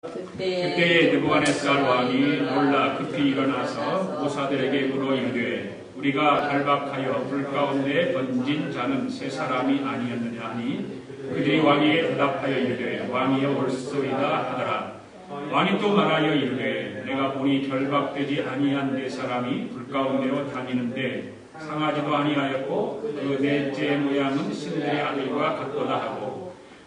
그때에 느부갓네살 왕이 놀라 급히 일어나서 모사들에게 물어 이르되 우리가 결박하여 불 가운데 던진 자는 세 사람이 아니었느냐 하니 그들이 왕에게 대답하여 이르되 왕이여 옳소이다 하더라. 왕이 또 말하여 이르되 내가 보니 결박되지 아니한 네 사람이 불 가운데로 다니는데 상하지도 아니하였고 그 넷째 모양은 신들의 아들과 같도다 하고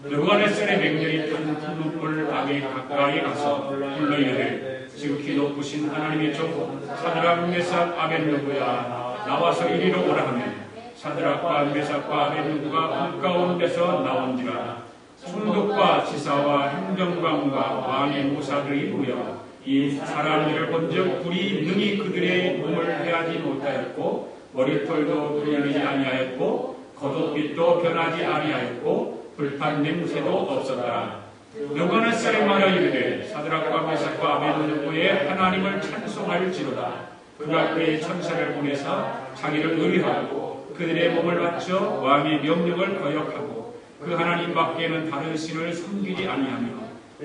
느부갓네살의 맹렬히 탄 풀무불 앞에 가까이 가서 불러 이르되 지극히 높으신 하나님의 종 사드락 메삭 아벳느고야 나와서 이리로 오라 하면 사드락과 메삭과 아벳느고가 불 가운데서 나온지라. 총독과 지사와 행정관과 왕의 모사들이 모여 이 사람들을 본즉 불이 능히 그들의 몸을 해하지 못하였고 머리털도 불리지 아니하였고 겉옷빛도 변하지 아니하였고 불판 냄새도 없었다. 느부갓네살이 말하여 이르되 사드락과 메삭과 아벳느고의 하나님을 찬송할지로다. 그 앞에 천사를 보내사 자기를 의뢰하고 그들의 몸을 바쳐 왕의 명령을 거역하고 그 하나님 밖에는 다른 신을 섬기지 아니하며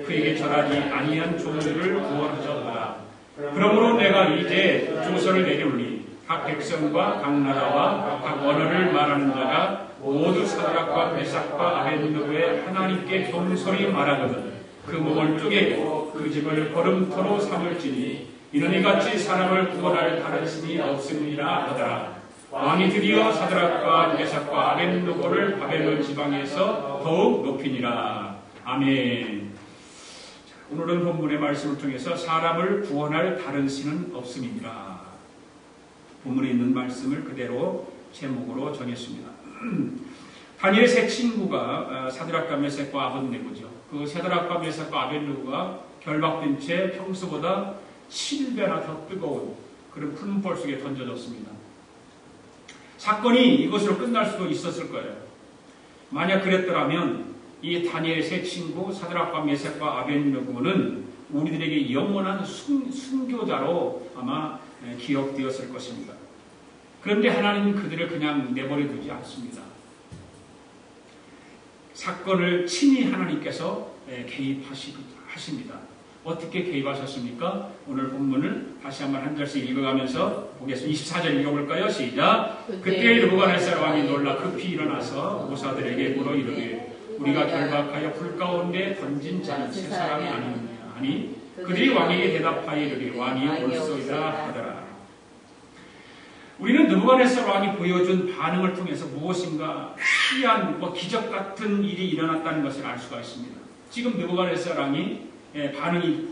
그에게 절하지 아니한 종들을 구원하셨다. 그러므로 내가 이제 조서를 내려올리 각 백성과 각 나라와 각 언어를 말하는 자가 모두 사드락과 메삭과 아벳느고의 하나님께 겸손히 말하거든 그 몸을 쪼개고 그 집을 걸음터로 삼을지니 이는 이같이 사람을 구원할 다른 신이 없음이라 하더라. 왕이 드디어 사드락과 메삭과 아벳느고를 바벨론 지방에서 더욱 높이니라. 아멘. 오늘은 본문의 말씀을 통해서 사람을 구원할 다른 신은 없음이니라. 본문에 있는 말씀을 그대로 제목으로 정했습니다. 다니엘의 세 친구가 사드락과 메삭과 아벳느고죠. 그 사드락과 메삭과 아벳느고가 결박된 채 평소보다 7배나 더 뜨거운 그런 풀무불 속에 던져졌습니다. 사건이 이것으로 끝날 수도 있었을 거예요. 만약 그랬더라면 이 다니엘의 세 친구 사드락과 메삭과 아벳느고는 우리들에게 영원한 순교자로 아마 기억되었을 것입니다. 그런데 하나님은 그들을 그냥 내버려 두지 않습니다. 사건을 친히 하나님께서 개입하십니다. 어떻게 개입하셨습니까? 오늘 본문을 다시 한번 한 절씩 읽어가면서 보겠습니다. 24절 읽어볼까요? 시작. 그때 느부갓네살 왕이 놀라 급히 일어나서 모사들에게 물어 이르되 우리가 결박하여 불 가운데 던진 자는 세 사람이 아니느냐 하니 그들이 왕에게 대답하여 이르되 왕이 옳소이다 하더라. 우리는 느부갓네살 왕이 보여준 반응을 통해서 무엇인가 희한 기적 같은 일이 일어났다는 것을 알 수가 있습니다. 지금 느부갓네살 왕이 반응이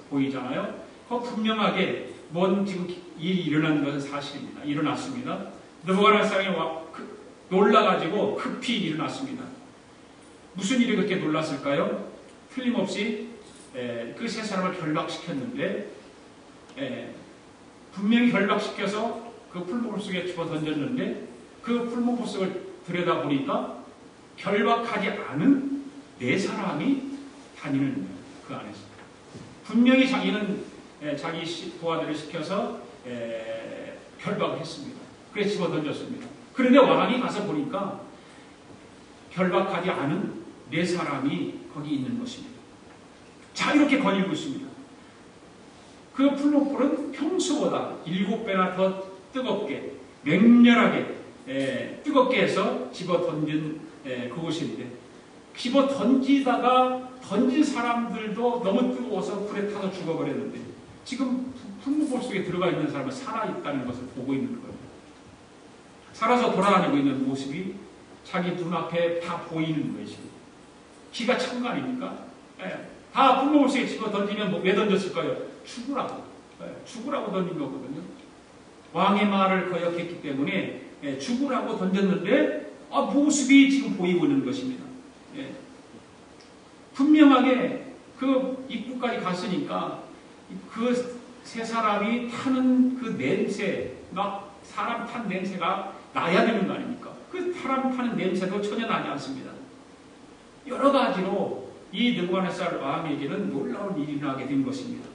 보이잖아요. 분명하게 뭔 지금 일이 일어난 것은 사실입니다. 일어났습니다. 느부갓네살 왕이 놀라가지고 급히 일어났습니다. 무슨 일이 그렇게 놀랐을까요? 틀림없이 그 세 사람을 결박시켰는데 분명히 결박시켜서 그 풀무불 속에 집어 던졌는데 그 풀무불 속을 들여다보니까 결박하지 않은 네 사람이 다니는 거예요. 그 안에서. 분명히 자기는 자기 부하들을 시켜서 결박을 했습니다. 그래서 집어 던졌습니다. 그런데 왕이 가서 보니까 결박하지 않은 네 사람이 거기 있는 것입니다. 자, 이렇게 거닐고 있습니다. 그 풀무불은 평소보다 7배나 더 뜨겁게, 맹렬하게, 뜨겁게 해서 집어 던진 그곳인데, 집어 던지다가 던진 사람들도 너무 뜨거워서 불에 타서 죽어버렸는데, 지금 풀무불 속에 들어가 있는 사람은 살아있다는 것을 보고 있는 거예요. 살아서 돌아다니고 있는 모습이 자기 눈앞에 다 보이는 것이. 기가 찬 거 아닙니까? 다 풀무불 속에 집어 던지면 왜 던졌을까요? 죽으라고. 죽으라고 던진 거거든요. 왕의 말을 거역했기 때문에 죽으라고 던졌는데 모습이 지금 보이고 있는 것입니다. 분명하게 그 입구까지 갔으니까 그 세 사람이 타는 그 냄새, 막 사람 탄 냄새가 나야 되는 거 아닙니까? 그 사람 타는 냄새도 전혀 나지 않습니다. 여러 가지로 이 느부갓네살 왕에게는 놀라운 일이 일어나게 된 것입니다.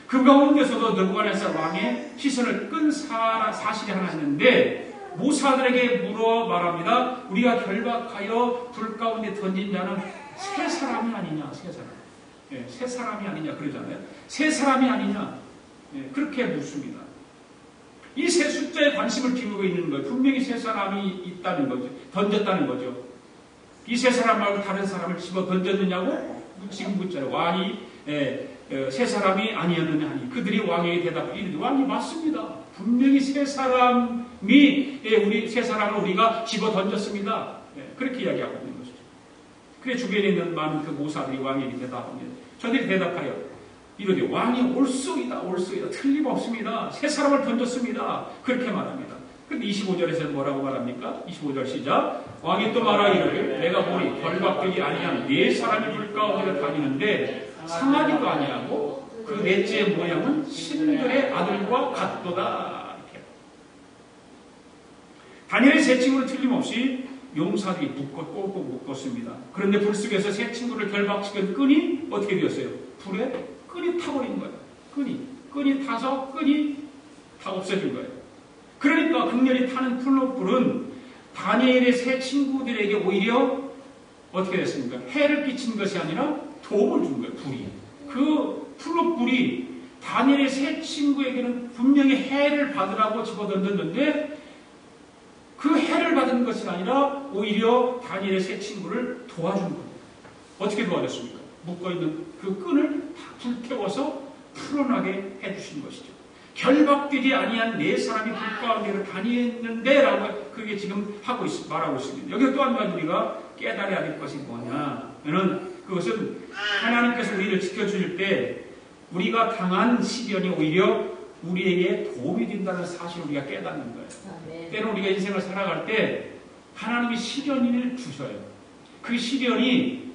그 가운데서도 느부갓네살 왕의 시선을 끈 사실이 하나 있는데 모사들에게 물어 말합니다. 우리가 결박하여 불 가운데 던진 자는 세 사람이 아니냐. 세 사람. 예, 새 사람이 아니냐 그러잖아요. 새 사람이 아니냐. 예, 그렇게 묻습니다. 이 새 숫자에 관심을 기울이고 있는 거예요. 분명히 새 사람이 있다는 거죠. 던졌다는 거죠. 이 새 사람 말고 다른 사람을 집어 던졌느냐고 지금 묻잖아요. 왕이 새 사람이 아니었느냐 하니 그들이 왕에게 대답하기를 왕이 맞습니다. 분명히 새 사람이 우리 새 사람을 우리가 집어 던졌습니다. 그렇게 이야기하고 있는 것이죠. 그래 주변에 있는 많은 그 모사들이 왕에게 대답합니다. 저들이 대답하여 이러되 왕이 올소이다 틀림없습니다. 새 사람을 던졌습니다. 그렇게 말합니다. 그런데 25절에서는 뭐라고 말합니까? 25절 시작. 왕이 또 말하 이르되 내가 보니 벌박되지 아니한 네 사람이 불 가운데 다니는데 상하지도 아니하고 그 넷째의 모양은 신들의 아들과 같도다. 이렇게. 다니엘의 세 친구는 틀림없이 용사들이 꼭 묶었습니다. 그런데 불 속에서 세 친구를 결박시킨 끈이 어떻게 되었어요? 불에 끈이 타버린 거예요. 끈이 타서 끈이 다 없어진 거예요. 그러니까 극렬히 타는 풀로 다니엘의 세 친구들에게 오히려 어떻게 됐습니까? 해를 끼친 것이 아니라 도움을 준 거예요. 불이. 그 풀로 다니엘의 세 친구에게는 분명히 해를 받으라고 집어던졌는데 그 해를 받은 것이 아니라 오히려 다니엘의 세 친구를 도와준 거예요. 어떻게 도와줬습니까? 묶어있는 그 끈을 다 불태워서 풀어나게 해주신 것이죠. 결박되지 아니한 네 사람이 불 가운데로 다니는데 라고 그게 지금 말하고 있습니다. 여기서 또 한 가지 우리가 깨달아야 될 것이 뭐냐면은 그것은 하나님께서 우리를 지켜주실 때 우리가 당한 시련이 오히려 우리에게 도움이 된다는 사실을 우리가 깨닫는 거예요. 때로 우리가 인생을 살아갈 때 하나님이 시련을 주셔요. 그 시련이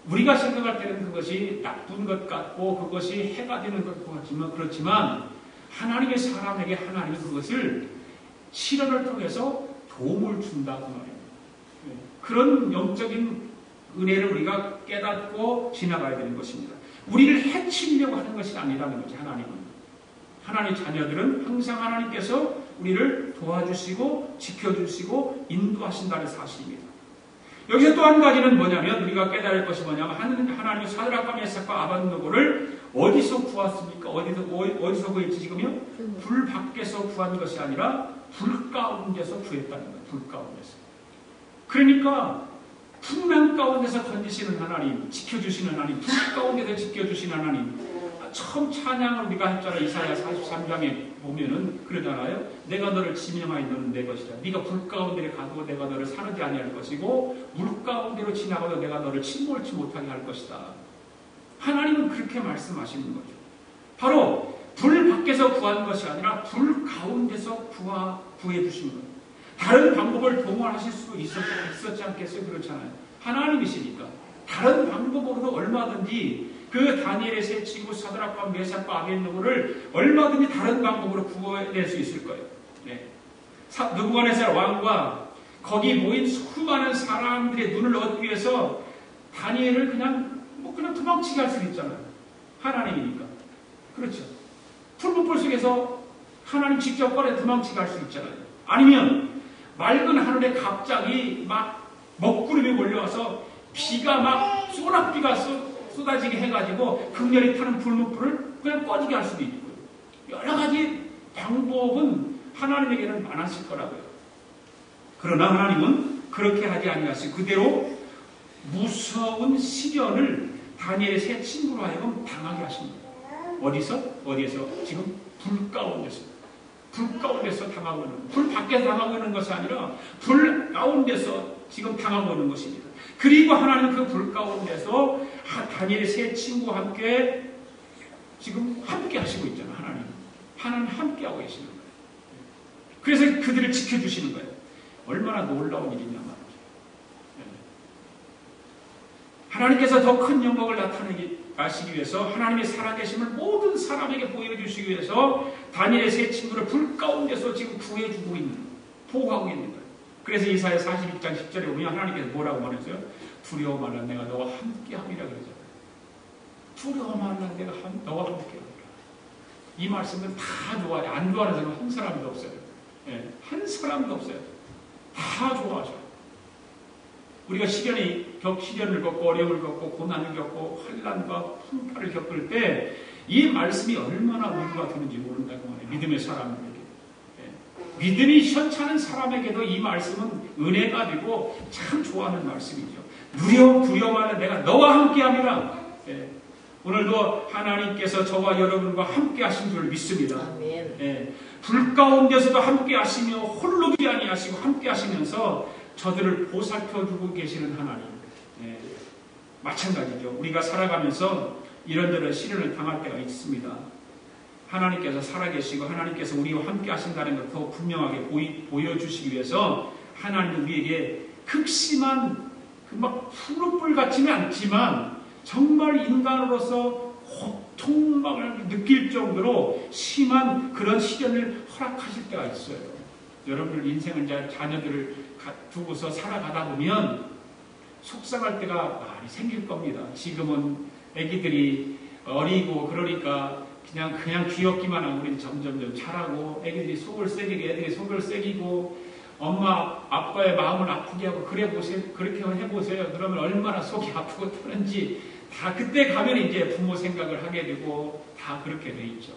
우리가 생각할 때는 그것이 나쁜 것 같고 그것이 해가 되는 것 같지만 그렇지만 하나님의 사람에게 하나님은 그것을 시련을 통해서 도움을 준다고 말입니다. 그런 영적인 은혜를 우리가 깨닫고 지나가야 되는 것입니다. 우리를 해치려고 하는 것이 아니라는 거죠. 하나님의 자녀들은 항상 하나님께서 우리를 도와주시고 지켜주시고 인도하신다는 사실입니다. 여기서 또 한 가지는 뭐냐면 우리가 깨달을 것이 뭐냐면 하나님의 사드락과 메삭과 아벳느고를 어디서 구했습니까? 어디서 구했지 지금요? 불 밖에서 구한 것이 아니라 불 가운데서 구했다는 거예요. 불 가운데서. 그러니까 풍랑 가운데서 건지시는 하나님, 지켜주시는 하나님, 불 가운데서 지켜주시는 하나님. 처음 찬양을 우리가 했잖아요. 이사야 43장에 보면은 그러잖아요. 내가 너를 지명하여 너는 내 것이다. 네가 불 가운데를 가도 내가 너를 사르지 아니할 것이고 물 가운데로 지나가도 내가 너를 침몰치 못하게 할 것이다. 하나님은 그렇게 말씀하시는 거죠. 바로 불 밖에서 구한 것이 아니라 불 가운데서 구해 주신 거예요. 다른 방법을 동원하실 수 있었지 않겠어요? 그렇잖아요. 하나님이시니까 다른 방법으로도 얼마든지 그 다니엘의 세 친구 사드락과 메삭과 아벳느고를 얼마든지 다른 방법으로 구해낼 수 있을 거예요. 네. 느부갓네살 왕과 거기 모인 수많은 사람들의 눈을 얻기 위해서 다니엘을 그냥 도망치게 할 수 있잖아요. 하나님이니까. 그렇죠. 풀무불 속에서 하나님 직접 꺼내 도망치게 할 수 있잖아요. 아니면 맑은 하늘에 갑자기 막 먹구름이 몰려와서 비가 막 소낙비가 쏟아지게 해가지고 극렬히 타는 불무불을 그냥 꺼지게 할 수도 있고요. 여러 가지 방법은 하나님에게는 많았을 거라고요. 그러나 하나님은 그렇게 하지 아니하시고 그대로 무서운 시련을 다니엘의 세 친구로 하여금 당하게 하십니다. 어디에서? 지금 불 가운데서. 불 가운데서 당하고 있는, 불 밖에서 당하고 있는 것이 아니라 불 가운데서 지금 당하고 있는 것입니다. 그리고 하나님은 그 불 가운데서 다니엘의 세 친구와 함께 지금 함께 하시고 있잖아요. 하나님 함께 하고 계시는 거예요. 그래서 그들을 지켜주시는 거예요. 얼마나 놀라운 일이냐 말이죠. 하나님께서 더 큰 영광을 나타내시기 위해서 하나님의 살아계심을 모든 사람에게 보여주시기 위해서 다니엘의 세 친구를 불 가운데서 지금 구해주고 있는, 보호하고 있는 거예요. 그래서 이사야 42장 10절에 보면 하나님께서 뭐라고 말했어요? 두려워 말라 내가 너와 함께 함이라 그러잖아요. 두려워 말라 내가 너와 함께 함이라. 이 말씀은 다 좋아해요. 안 좋아하는 사람은 한 사람도 없어요. 한 사람도 없어요. 다 좋아하죠. 우리가 시련이 시련을 겪고 어려움을 겪고 고난을 겪고 환난과 풍파를 겪을 때 이 말씀이 얼마나 위로가 되는지 모른다고 말해요. 믿음의 사람들에게. 믿음이 시원찮은 사람에게도 이 말씀은 은혜가 되고 참 좋아하는 말씀이죠. 두려워하는 내가 너와 함께함이라. 오늘도 하나님께서 저와 여러분과 함께 하신 줄 믿습니다. 불 가운데서도 함께 하시며 홀로 두지 아니하시고 함께 하시면서 저들을 보살펴주고 계시는 하나님. 마찬가지죠. 우리가 살아가면서 이런저런 시련을 당할 때가 있습니다. 하나님께서 살아계시고 하나님께서 우리와 함께 하신다는 걸 더 분명하게 보여주시기 위해서 하나님은 우리에게 극심한 막 푸른불 같지는 않지만 정말 인간으로서 고통을 느낄 정도로 심한 그런 시련을 허락하실 때가 있어요. 여러분들 인생을 자녀들을 두고서 살아가다 보면 속상할 때가 많이 생길 겁니다. 지금은 아기들이 어리고 그러니까 그냥 귀엽기만 하고 우리는 점점 자라고 애기들이 속을 새기고 애들이 속을 새기고 엄마 아빠의 마음을 아프게 하고 그렇게 해보세요. 그러면 얼마나 속이 아프고 터는지 다 그때 가면 이제 부모 생각을 하게 되고 다 그렇게 돼 있죠.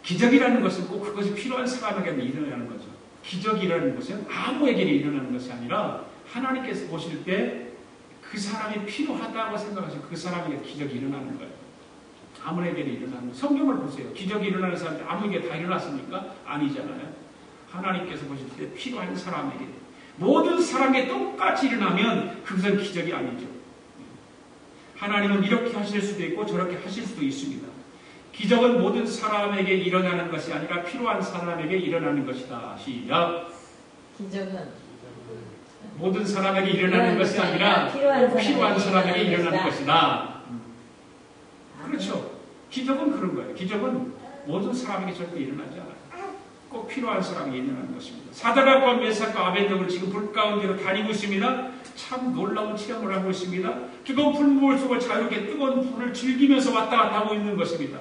기적이라는 것은 꼭 그것이 필요한 사람에게는 일어나는 거죠. 기적이라는 것은 아무에게 일어나는 것이 아니라 하나님께서 보실 때 그 사람이 필요하다고 생각하시면 그 사람에게 기적이 일어나는 거예요. 아무에게 일어나는 거예요. 성경을 보세요. 기적이 일어나는 사람들 아무에게 다 일어났습니까? 아니잖아요. 하나님께서 보실 때 필요한 사람에게 모든 사람에게 똑같이 일어나면 그것은 기적이 아니죠. 하나님은 이렇게 하실 수도 있고 저렇게 하실 수도 있습니다. 기적은 모든 사람에게 일어나는 것이 아니라 필요한 사람에게 일어나는 것이다. 시작. 기적은 모든 사람에게 일어나는 것이 아니라 필요한 사람에게 일어나는 것이다. 그렇죠. 기적은 그런 거예요. 기적은 모든 사람에게 절대 일어나지 않아요. 꼭 필요한 사람에게 일어나는 것입니다. 사드락과 메삭과 아벤느고는 지금 불 가운데로 다니고 있습니다. 참 놀라운 체험을 하고 있습니다. 뜨거운 불물 속을 자유롭게 뜨거운 불을 즐기면서 왔다 갔다 하고 있는 것입니다.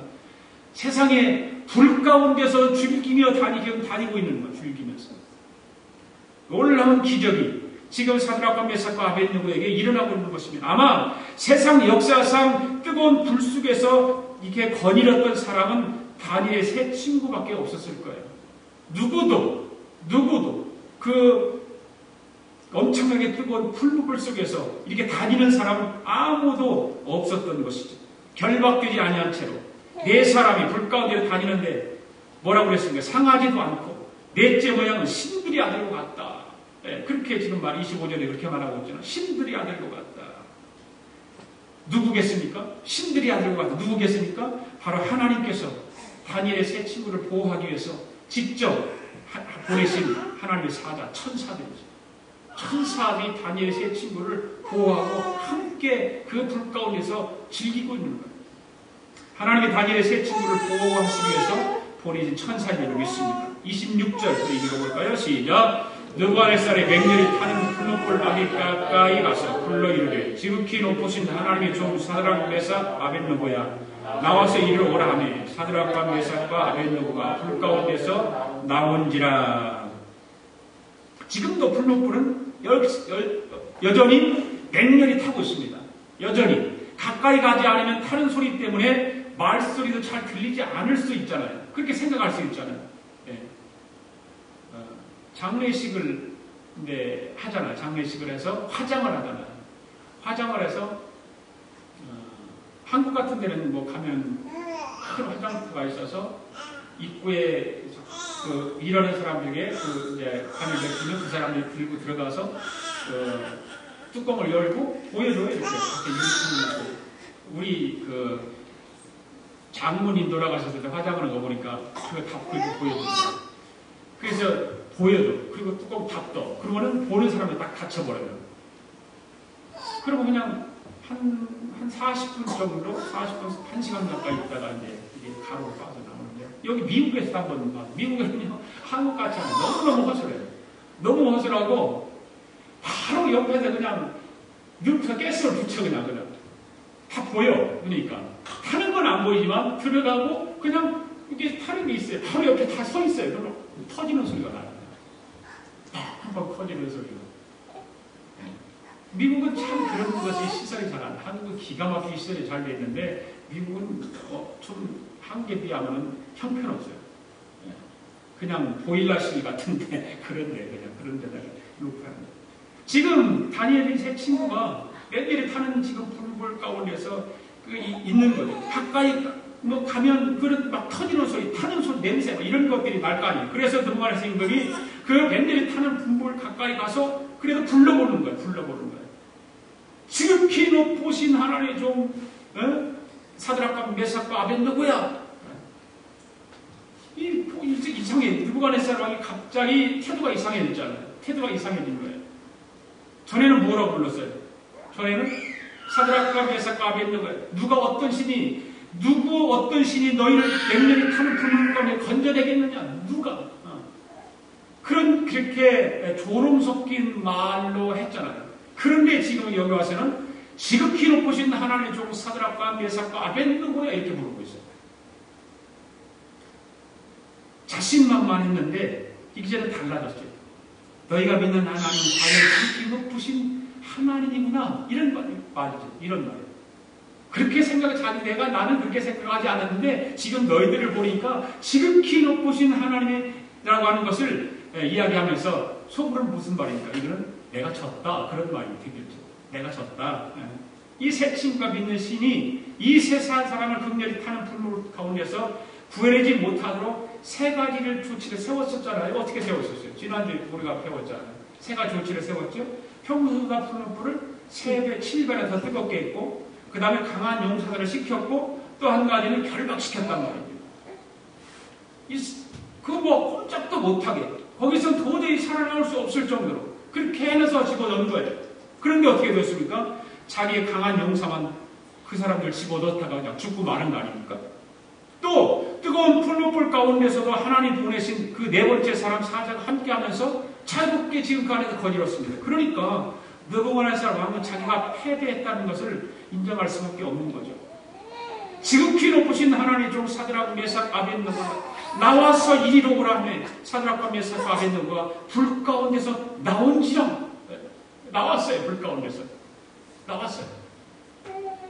세상에 불 가운데서 즐기며 다니고 있는 것, 즐기면서. 놀라운 기적이 지금 사드락과 메삭과 아벤느고에게 일어나고 있는 것입니다. 아마 세상 역사상 뜨거운 불 속에서 이렇게 거닐었던 사람은 다니엘의 세 친구밖에 없었을 거예요. 누구도 그 엄청나게 뜨거운 풀무불 속에서 이렇게 다니는 사람은 아무도 없었던 것이죠. 결박되지 아니한 채로 네 사람이 불 가운데 다니는데 뭐라고 그랬습니까? 상하지도 않고 넷째 모양은 신들이 아들과 같다. 네, 그렇게 지금 25절에 그렇게 말하고 있잖아요. 신들이 아들과 같다. 누구겠습니까? 신들이 아들과 같다. 누구겠습니까? 바로 하나님께서 다니엘의 세 친구를 보호하기 위해서 직접 보내신 하나님의 사자, 천사들이죠. 천사들이 다니엘의 세 친구를 보호하고 함께 그 불 가운데서 즐기고 있는 거예요. 하나님이 다니엘의 세 친구를 보호하시기 위해서 보내신 천사님을 믿습니다. 26절 읽어볼까요? 시작. 느부갓네살의 맹렬히 타는 풀무불 아기 가까이 가서 불러 이르되 지극히 높으신 하나님의 종 사드락 메삭 아벤느고야 나와서 이리로 오라 하매 사드락과 메삭과 아벤느고가 불 가운데서 나온지라. 지금도 풀무불은 여전히 맹렬히 타고 있습니다. 여전히 가까이 가지 않으면 타는 소리 때문에 말소리도 잘 들리지 않을 수 있잖아요. 그렇게 생각할 수 있잖아요. 장례식을 하잖아요. 장례식을 해서 화장을 하잖아요. 화장을 해서 한국 같은 데는 뭐 가면 큰 화장터가 있어서 입구에 그 일하는 사람들에게 그 이제 관을 내주면 그 사람들이 들고 들어가서 뚜껑을 열고 보여줘요. 이렇게 우리 그 장모님 돌아가셨을 때 화장을 한 거 보니까 그거 다 보여줍니다. 그래서 보여줘. 그리고 뚜껑 닫어. 그러면은 보는 사람이 딱 닫혀버려요. 그러고 그냥 한 40분 정도, 40분, 1시간 가까이 있다가 이제 이게 가로로 빠져나오는데, 여기 미국에서 한번 봐요. 미국에는요, 한국 같지 않아요. 너무너무 허술해요. 너무 허술하고, 바로 옆에서 그냥, 늪에서 가스를 붙여 그냥. 다 보여. 그러니까. 타는 건 안 보이지만, 들어가고, 그냥, 이게 타는 게 있어요. 바로 옆에 다 서 있어요. 그럼 터지는 소리가 나요. 한번 커지는 소리가. 미국은 참 그런 것이 시설이 잘 안 돼. 한국은 기가 막히게 시설이 잘 돼 있는데 미국은 좀 한국에 비하면 형편없어요. 그냥 보일러실 같은데 그런 데다가 욕하는. 지금 다니엘이 세 친구가 멜리를 타는 지금 불불 가운데서 있는 거죠. 가까이 뭐 가면 그런 막 터지는 소리, 타는 소리, 냄새 이런 것들이 날 거 아니에요. 그래서 등반의 스님들이 그 멜리를 타는 불불 가까이 가서 그래도 불러보는 거예요. 지극히 높으신 하나님 좀 사드락과 메삭과 아벤느고야. 이상해. 느부갓네살 왕이 갑자기 태도가 이상해졌잖아요. 태도가 이상해진 거예요. 전에는 뭐라고 불렀어요? 전에는 사드락과 메삭과 아벤느고야. 어떤 신이 너희를 맹렬히 타는 불문 가운데 건져내겠느냐? 누가? 그렇게 조롱 섞인 말로 했잖아요. 그런데 지금 여기 와서는 지극히 높으신 하나님의 종 사드락과 메삭과 아벤느고야 이렇게 부르고 있어요. 자신만만했는데 이제는 달라졌죠. 너희가 믿는 하나님은 과연 지극히 높으신 하나님이구나 이런 말이죠. 이런 말이에요. 그렇게 나는 그렇게 생각하지 않았는데 지금 너희들을 보니까 지극히 높으신 하나님이라고 하는 것을 이야기하면서 속으로 무슨 말입니까? 이거는 내가 졌다 그런 말이 되겠죠. 내가 졌다. 이 세 친구가 믿는 신이 이 세상 사람을 극렬히 타는 불물 가운데서 구해내지 못하도록 세 가지를 조치를 세웠었잖아요. 어떻게 세웠었어요? 지난주에 우리가 배웠잖아요. 세 가지 조치를 세웠죠. 평소보다 푸는 불을 3배, 7배나 더 뜨겁게 했고 그 다음에 강한 용사들을 시켰고 또 한 가지는 결박시켰단 말이죠. 그거 꼼짝도 못하게 거기서 도저히 살아나올 수 없을 정도로 그렇게 해내서 집어넣은 거예요. 그런데 어떻게 됐습니까? 자기의 강한 용사만 그 사람들 집어넣다가 그냥 죽고 마는 거 아닙니까? 또 뜨거운 풀무불 가운데서도 하나님 보내신 그 네 번째 사람 사자가 함께하면서 자유롭게 지금 그 안에서 거닐었습니다. 그러니까 느부갓네살 왕은 자기가 패배했다는 것을 인정할 수밖에 없는 거죠. 지극히 높으신 하나님의 종 사드락 메삭 아벤느고가 나와서 이리로 오라 하며 사드락과 메삭 아벤느고가 불 가운데서 나온지랑 나왔어요. 불 가운데서 나왔어요.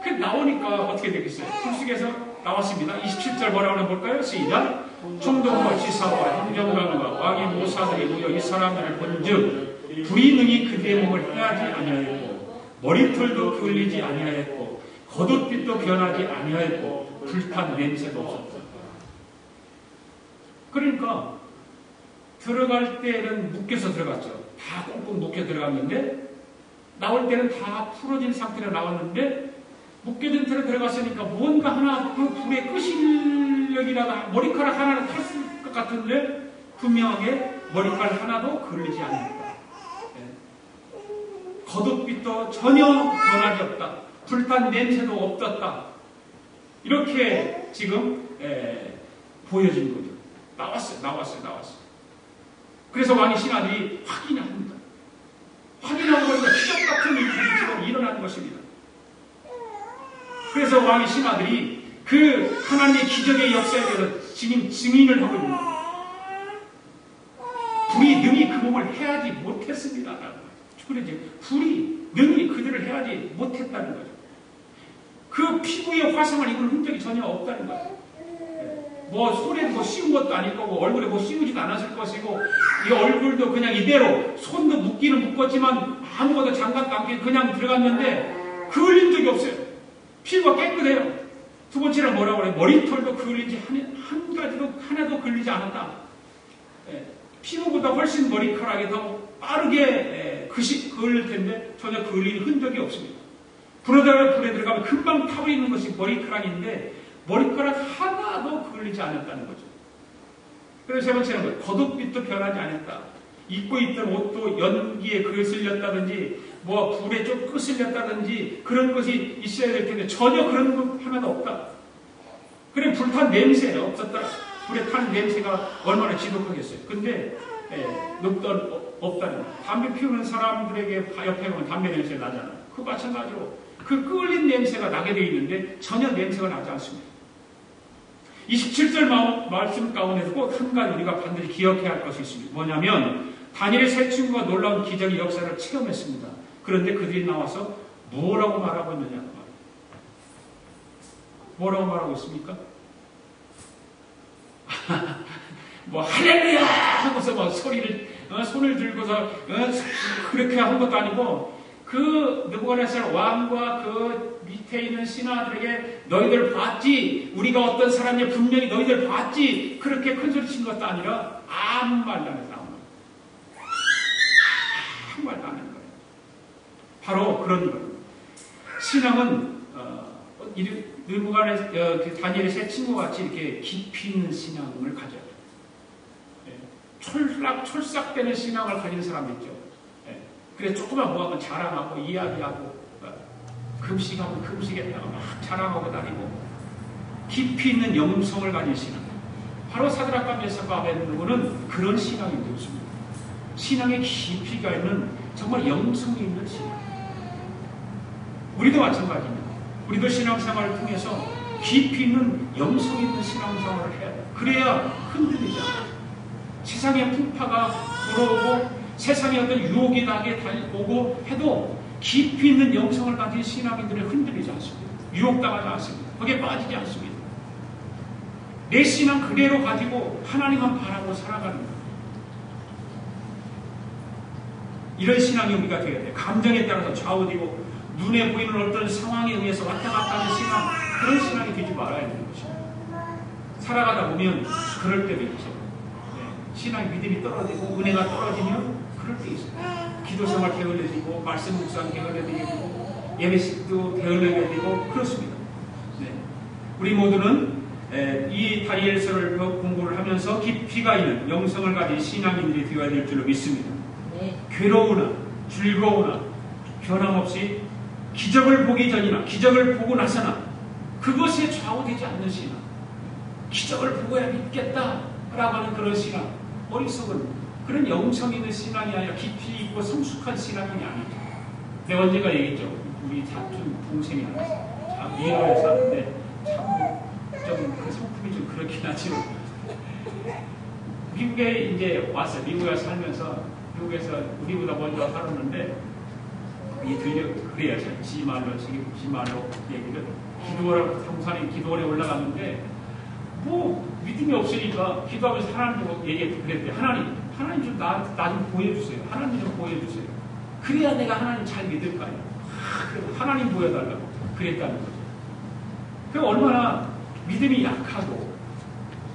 그 나오니까 어떻게 되겠어요? 불 속에서 나왔습니다. 27절 뭐라고 하나 볼까요? 시작. 총독과 지사와 행정관과 왕의 모사들이 모여 이 사람들을 본즉 불이 능히 그들의 몸을 해하지 아니하였고 머리털도 그을리지 아니하였고 겉옷빛도 변하지 아니하였고 불탄 냄새도 없었다. 그러니까 들어갈 때는 묶여서 들어갔죠. 다 꽁꽁 묶여 들어갔는데 나올 때는 다 풀어진 상태로 나왔는데 묶여진 채로 들어갔으니까 뭔가 하나 그 불의 끄실력이라도 머리카락 하나는 탔을 것 같은데 분명하게 머리카락 하나도 그을리지 않았다. 겉옷빛도 전혀 변하지 없다. 불탄 냄새도 없었다. 이렇게 지금 보여진 거죠. 나왔어요. 그래서 왕의 신하들이 확인합니다. 확인하고 보니까 기적 같은 일이 지금 일어나는 것입니다. 그래서 왕의 신하들이 그 하나님의 기적의 역사에 대해서 증인을 하고 있는 거예요. 불이 능히 그 몸을 해하지 못했습니다. 그래서 불이 능히 그들을 해하지 못했다는 거죠. 그 피부에 화상을 입은 흔적이 전혀 없다는 거예요. 뭐 손에 뭐 씌운 것도 아닐 거고 얼굴에 뭐 씌우지도 않았을 것이고 이 얼굴도 그냥 이대로 손도 묶기는 묶었지만 아무것도 장갑도 안 끼고 그냥 들어갔는데 그을린 적이 없어요. 피부가 깨끗해요. 두 번째는 뭐라고 그래요? 머리털도 그을리지 한 가지도 하나도 그을리지 않았다. 피부보다 훨씬 머리카락이 더 빠르게 그을릴 텐데 전혀 그을린 흔적이 없습니다. 불에 들어가면 금방 타버리는 것이 머리카락인데 머리카락 하나도 그을리지 않았다는 거죠. 그래서 세 번째는 뭐예요? 겉옷빛도 변하지 않았다. 입고 있던 옷도 연기에 그슬렸다든지 뭐 불에 좀 끄슬렸다든지 그런 것이 있어야 될 텐데 전혀 그런 것 하나도 없다. 그래 불탄 냄새 없었다. 불에 타는 냄새가 얼마나 지독하겠어요. 근데 없다는 거예요. 담배 피우는 사람들에게 옆에 보면 담배 냄새 나잖아요. 그 마찬가지로 그 끓인 냄새가 나게 되어 있는데 전혀 냄새가 나지 않습니다. 27절 말씀 가운데서 꼭 한 가지 우리가 반드시 기억해야 할 것이 있습니다. 뭐냐면 다니엘의 세 친구가 놀라운 기적의 역사를 체험했습니다. 그런데 그들이 나와서 뭐라고 말하고 있느냐 그 말이에요. 뭐라고 말하고 있습니까? 뭐 할렐루야 하고서 막 소리를 손을 들고서 그렇게 한 것도 아니고 그 느부갓네살 왕과 그 밑에 있는 신하들에게 너희들 봤지? 우리가 어떤 사람이 분명히 너희들 봤지? 그렇게 큰 소리 친 것도 아니라 아무 말도 안 했다. 아무 말도 안 하는 거예요. 바로 그런 거예요. 신앙은 다니엘의 세 친구같이 이렇게 깊이 있는 신앙을 가져야 돼요. 촐싹대는 신앙을 가진 사람이 있죠. 그래 조금만 뭐하면 자랑하고 이야기하고 금식하면 금식했다가 막 자랑하고 다니고 깊이 있는 영성을 가진 신앙. 바로 사드락과 메삭과 아벳느고는 그런 신앙이 되었습니다. 신앙의 깊이가 있는 정말 영성이 있는 신앙. 우리도 마찬가지입니다. 우리도 신앙생활을 통해서 깊이 있는 영성 있는 신앙생활을 해야 돼요. 그래야 흔들리지 않아요. 세상의 풍파가 불어오고 세상의 어떤 유혹이 나게 오고 해도 깊이 있는 영성을 가진 신앙인들은 흔들리지 않습니다. 유혹당하지 않습니다. 거기에 빠지지 않습니다. 내 신앙 그대로 가지고 하나님만 바라고 살아가는 거예요. 이런 신앙이 우리가 되어야 돼요. 감정에 따라서 좌우되고 눈에 보이는 어떤 상황에 의해서 왔다 갔다 하는 신앙, 그런 신앙이 되지 말아야 되는 것입니다. 살아가다 보면 그럴 때도 있죠. 신앙의 믿음이 떨어지고 은혜가 떨어지면 그럴 때 있어요. 기도 생활 게을러지고 말씀 묵상 게을러지고 예배식도 게을러지고 그렇습니다. 네. 우리 모두는 이 다니엘서를 공부를 하면서 깊이가 있는 영성을 가진 신앙인들이 되어야 될 줄로 믿습니다. 네. 괴로우나 즐거우나 변함없이 기적을 보기 전이나 기적을 보고 나서나 그것에 좌우되지 않는 신앙. 기적을 보고야 믿겠다라고 하는 그런 신앙. 어리석은 그런 영성 있는 신앙이 아니라 깊이 있고 성숙한 신앙이 아니죠. 내가 언제가 얘기했죠. 우리 사촌 동생이 참 미국에 사는데 참 그 성품이 좀 그렇긴 하지만 미국에 이제 왔어요. 미국에 살면서 미국에서 우리보다 먼저 살았는데 이게 그래요. 지말로 얘기를 기도하라고 동산에 기도원에 올라갔는데 뭐 믿음이 없으니까 기도하면서 하나님 얘기했대. 그랬대. 하나님 좀 나 좀 보여주세요. 하나님 좀 보여주세요. 그래야 내가 하나님 잘 믿을 거 아니에요. 하나님 보여달라고 그랬다는 거죠. 그 얼마나 믿음이 약하고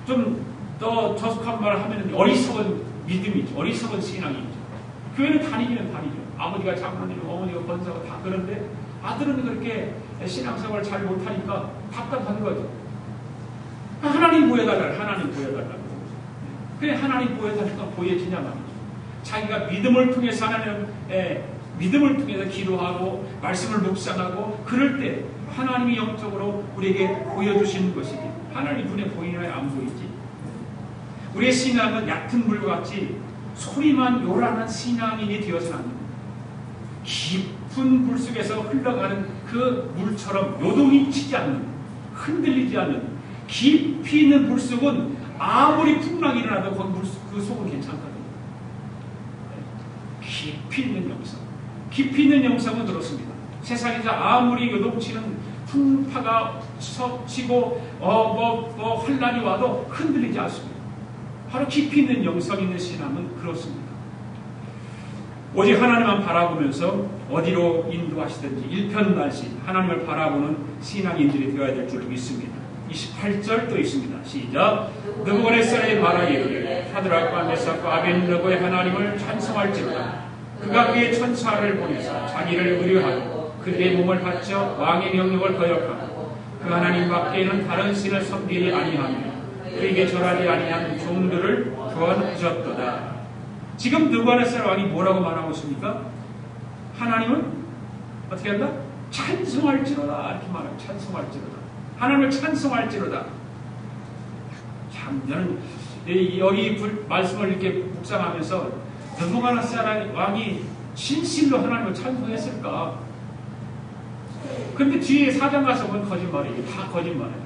좀 더 저속한 말을 하면 어리석은 믿음이죠. 어리석은 신앙이죠. 교회는 다니기는 다니죠. 아버지가 장로님, 어머니가 권사가 다 그런데 아들은 그렇게 신앙생활을 잘 못하니까 답답한 거죠. 하나님 보여달라고. 그래 하나님 보여달라니까 보여지냐 말이죠. 자기가 믿음을 통해서 믿음을 통해서 기도하고 말씀을 묵상하고 그럴 때 하나님이 영적으로 우리에게 보여주시는 것이지 하나님 눈에 보이나요? 안 보이지? 우리의 신앙은 얕은 물과 같이 소리만 요란한 신앙인이 되어서는 안 됩니다. 깊은 물 속에서 흘러가는 그 물처럼 요동이 치지 않는 흔들리지 않는 깊이 있는 물속은 아무리 풍랑이 일어나도 그 속은 괜찮거든요. 깊이 있는 영성. 깊이 있는 영성은 그렇습니다. 세상에서 아무리 요동치는 풍파가 치고 환란이 와도 흔들리지 않습니다. 바로 깊이 있는 영성 있는 신앙은 그렇습니다. 오직 하나님만 바라보면서 어디로 인도하시든지 일편단심 하나님을 바라보는 신앙인들이 되어야 될 줄 믿습니다. 28절 또 있습니다. 시작. 느부갓네살의 말하기를 사드락과 메삭과 아벳느고의 하나님을 찬송할지로다. 그가 그의 천사를 보내서 자기를 의뢰하고 그들의 몸을 바쳐 왕의 명령을 거역하고 그 하나님 밖에는 다른 신을 섬기지 아니하며 그에게 절하지 아니한 종들을 구원하셨도다. 지금 느부갓네살 왕이 뭐라고 말하고 있습니까? 하나님은 어떻게 한다? 찬송할지로다 이렇게 말해요. 찬송할지로다. 하나님을 찬송할지로다. 참 저는 여기 말씀을 이렇게 묵상하면서 느부갓네살 왕이 진실로 하나님을 찬송했을까? 그런데 뒤에 4장 가서 보면 거짓말이에요. 다 거짓말이에요.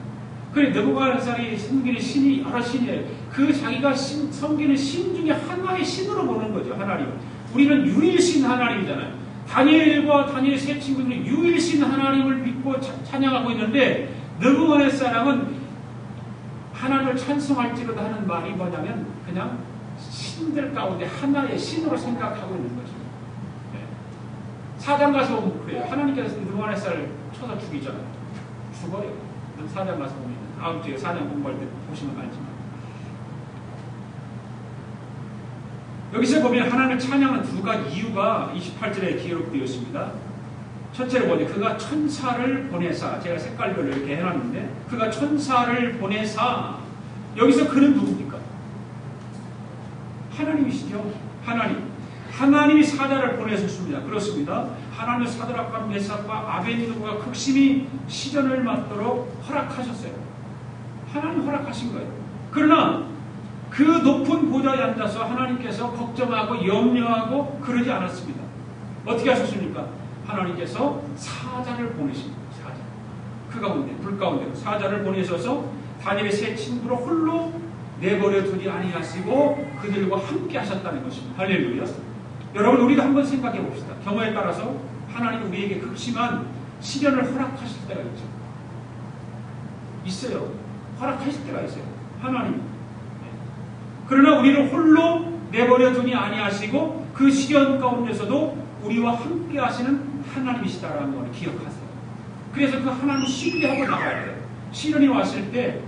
그래 느부갓네살이 섬기는 신이 여러 신이에요. 그 자기가 섬기는 신 중에 하나의 신으로 보는 거죠. 하나님. 우리는 유일신 하나님이잖아요. 다니엘과 다니엘 세 친구들이 유일신 하나님을 믿고 찬양하고 있는데 느부갓네살 사람은 하나님을 찬송할지로도 하는 말이 뭐냐면 그냥 신들 가운데 하나의 신으로 생각하고 있는 거죠. 네. 4장 가서 보면 그래요. 하나님께서 느부갓네살을 쳐서 죽이잖아요. 죽어요. 4장 가서 보면 다음 주에 4장 공부할 때 보시면 알지만 여기서 보면 하나님을 찬양하는 두 가지 이유가 28절에 기록되어 있습니다. 첫째로 보니 그가 천사를 보내사, 제가 색깔별로 이렇게 해놨는데 그가 천사를 보내사, 여기서 그는 누굽니까? 하나님이시죠. 하나님이 사자를 보내셨습니다. 그렇습니다. 하나님은 사드락과 메삭과 아벳느고가 극심히 시련을 맞도록 허락하셨어요. 하나님 허락하신 거예요. 그러나 그 높은 보좌에 앉아서 하나님께서 걱정하고 염려하고 그러지 않았습니다. 어떻게 하셨습니까? 하나님께서 사자를 보내십니다. 사자. 그 가운데, 불 가운데 사자를 보내셔서 다니엘의 세 친구로 홀로 내버려 두지 아니하시고 그들과 함께 하셨다는 것입니다. 할렐루야. 여러분, 우리도 한번 생각해 봅시다. 경우에 따라서 하나님은 우리에게 극심한 시련을 허락하실 때가 있죠. 있어요. 허락하실 때가 있어요. 하나님. 그러나 우리를 홀로 내버려 두니 아니하시고 그 시련 가운데서도 우리와 함께 하시는 하나님이시다라는 걸 기억하세요. 그래서 그 하나님을 신뢰하고 나가야 돼요. 시련이 왔을 때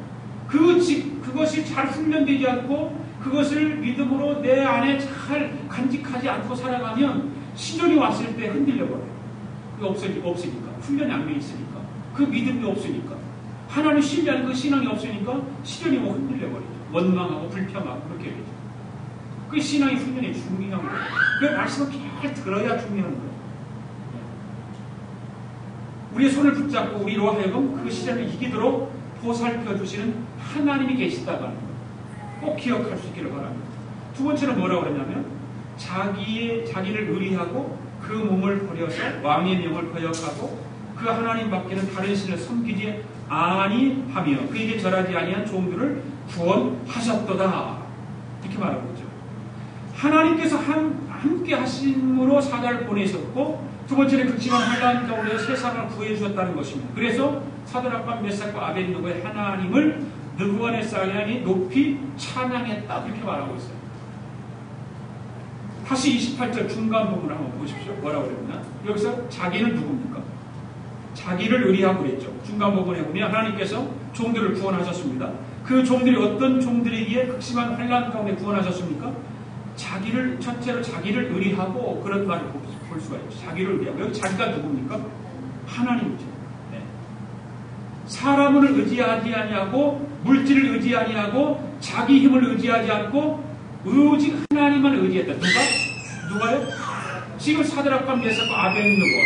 그것이 잘 훈련되지 않고 그것을 믿음으로 내 안에 잘 간직하지 않고 살아가면 시련이 왔을 때 흔들려버려요. 그게 없으니까. 훈련이 안 돼 있으니까. 그 믿음이 없으니까. 하나님 신뢰하는 그 신앙이 없으니까 시련이 흔들려버리죠. 원망하고 불평하고 그렇게 되죠. 그 신앙의 훈련이 중요한 거예요. 그 말씀을 잘 들어야 중요한 거예요. 우리의 손을 붙잡고 우리로 하여금 그 시련을 이기도록 보살펴 주시는 하나님이 계시다고 하는 거예요. 꼭 기억할 수 있기를 바랍니다. 두 번째는 뭐라고 그러냐면 자기를 의리하고 그 몸을 버려서 왕의 명을 거역하고 그 하나님 밖에는 다른 신을 섬기지 아니하며 그에게 절하지 아니한 종들을 구원하셨도다. 이렇게 말하고 있죠. 하나님께서 함께 하심으로 사자를 보내셨고 두 번째는 극심한 환난 가운데 세상을 구해 주셨다는 것입니다. 그래서 사드락과 메삭과 아벳느고의 하나님을 느부갓네살이 높이 찬양했다. 이렇게 말하고 있어요. 다시 28절 중간 부분을 한번 보십시오. 뭐라고 그랬나? 여기서 자기는 누굽니까? 자기를 의리하고 그랬죠. 중간 부분에 보면 하나님께서 종들을 구원하셨습니다. 그 종들이 어떤 종들에게 극심한 환난 가운데 구원하셨습니까? 첫째로 자기를 의리하고 그런 말을 볼 수가 있죠. 자기를 의리하고. 여기 자기가 누굽니까? 하나님이죠. 네. 사람을 의지하지 아니하고 물질을 의지하지 아니하고 자기 힘을 의지하지 않고 오직 하나님만 의지했다. 누가요? 지금 사드락과 메삭과 아벳느고와